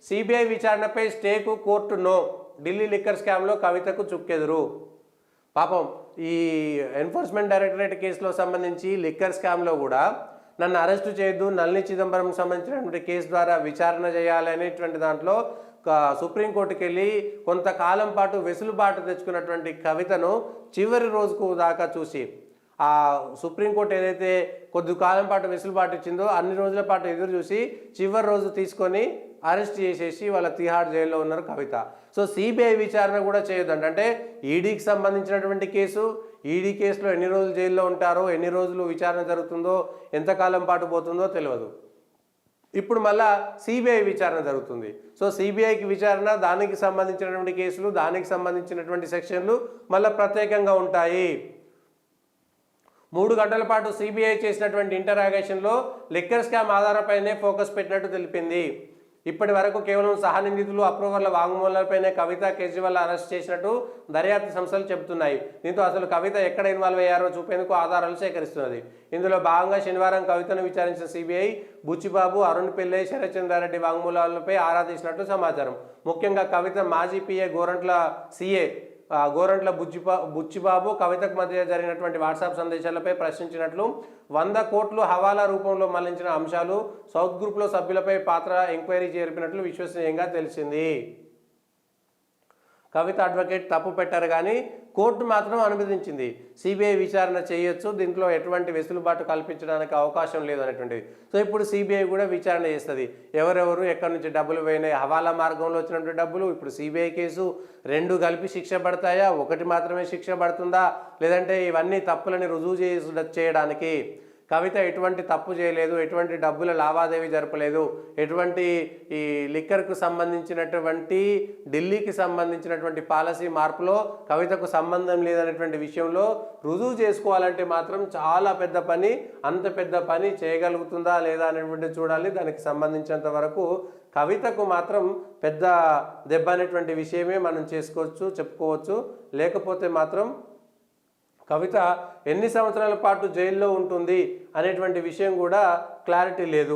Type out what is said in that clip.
CBI విచారణపై స్టేకు court no. Delhi liquor స్కామ్లో కవితకు చుక్కెదురు. పాపం ఈ ఎన్ఫోర్స్మెంట్ డైరెక్టరేట్ కేసులో సంబంధించి లిక్కర్ స్కామ్లో కూడా నన్ను అరెస్టు చేయొద్దు, నళిని చిదంబరంకి సంబంధించినటువంటి కేసు ద్వారా విచారణ చేయాలనేటువంటి దాంట్లో సుప్రీంకోర్టుకి వెళ్ళి కొంతకాలం పాటు వెసులుబాటు తెచ్చుకున్నటువంటి కవితను చివరి రోజుకు దాకా చూసి ఆ సుప్రీంకోర్టు ఏదైతే కొద్ది కాలం పాటు వెసులుబాటు ఇచ్చిందో అన్ని రోజుల పాటు ఎదురు చూసి చివరి రోజు తీసుకొని అరెస్ట్ చేసేసి వాళ్ళ తిహార్ జైల్లో ఉన్నారు కవిత. సో సిబిఐ విచారణ కూడా చేయొద్దంట. అంటే ఈడీకి సంబంధించినటువంటి కేసు, ఈడీ కేసులో ఎన్ని రోజులు జైల్లో ఉంటారో, ఎన్ని రోజులు విచారణ జరుగుతుందో, ఎంతకాలం పాటు పోతుందో తెలియదు. ఇప్పుడు మళ్ళా సిబిఐ విచారణ జరుగుతుంది. సో సిబిఐకి విచారణ, దానికి సంబంధించినటువంటి కేసులు, దానికి సంబంధించినటువంటి సెక్షన్లు మళ్ళీ ప్రత్యేకంగా ఉంటాయి. 3 గంటల పాటు సిబిఐ చేసినటువంటి ఇంటరాగేషన్లో లిక్కర్ స్కామ్ ఆధారంపైనే ఫోకస్ పెట్టినట్టు తెలిపింది. ఇప్పటి వరకు కేవలం సహనిందితులు, అప్రూవర్ల వాంగ్మూలాలపైనే కవిత, కేజ్రీవాల్ అరెస్ట్ చేసినట్టు దర్యాప్తు సంస్థలు చెబుతున్నాయి. దీంతో అసలు కవిత ఎక్కడ ఇన్వాల్వ్ అయ్యారో చూపేందుకు ఆధారాలు సేకరిస్తున్నది. ఇందులో భాగంగా శనివారం కవితను విచారించిన సిబిఐ బుచ్చిబాబు, అరుణ్ పిల్లై, శరత్చంద్రారెడ్డి వాంగ్మూలాలపై ఆరా తీసినట్టు సమాచారం. ముఖ్యంగా కవిత మాజీ పిఏ గోరంట్ల సిఏ గోరంట్ల బుచ్చిబాబు కవితకు మధ్య జరిగినటువంటి వాట్సాప్ సందేశాలపై ప్రశ్నించినట్లు, 100 కోట్లు హవాలా రూపంలో మళ్లించిన అంశాలు, సౌత్ గ్రూప్లో సభ్యులపై పాత్ర ఎంక్వైరీ జరిపినట్లు విశ్వసనీయంగా తెలిసింది. కవిత అడ్వకేట్ తప్పు పెట్టారు కానీ కోర్టు మాత్రం అనుమతించింది. సిబిఐ విచారణ చేయొచ్చు, దీంట్లో ఎటువంటి వెసులుబాటు కల్పించడానికి అవకాశం లేదు అనేటువంటిది. సో ఇప్పుడు సిబిఐ కూడా విచారణ చేస్తుంది. ఎవరెవరు ఎక్కడి నుంచి డబ్బులు పోయినాయి, హవాలా మార్గంలో వచ్చినటువంటి డబ్బులు, ఇప్పుడు సిబిఐ కేసు 2 కలిపి శిక్ష పడతాయా, 1 మాత్రమే శిక్ష పడుతుందా, లేదంటే ఇవన్నీ తప్పులని రుజువు చేయడానికి కవిత ఎటువంటి తప్పు చేయలేదు, ఎటువంటి డబ్బుల లావాదేవీ జరపలేదు, ఎటువంటి ఈ లిక్కర్కు సంబంధించినటువంటి ఢిల్లీకి సంబంధించినటువంటి పాలసీ మార్పులో కవితకు సంబంధం లేదనేటువంటి విషయంలో రుజువు చేసుకోవాలంటే మాత్రం చాలా పెద్ద పని. అంత పెద్ద పని చేయగలుగుతుందా లేదా అనేటువంటి చూడాలి. దానికి సంబంధించినంత వరకు కవితకు మాత్రం పెద్ద దెబ్బ అనేటువంటి విషయమే మనం చెప్పుకోవచ్చు. లేకపోతే మాత్రం కవిత ఎన్ని సంవత్సరాల పాటు జైల్లో ఉంటుంది అనేటువంటి విషయం కూడా క్లారిటీ లేదు.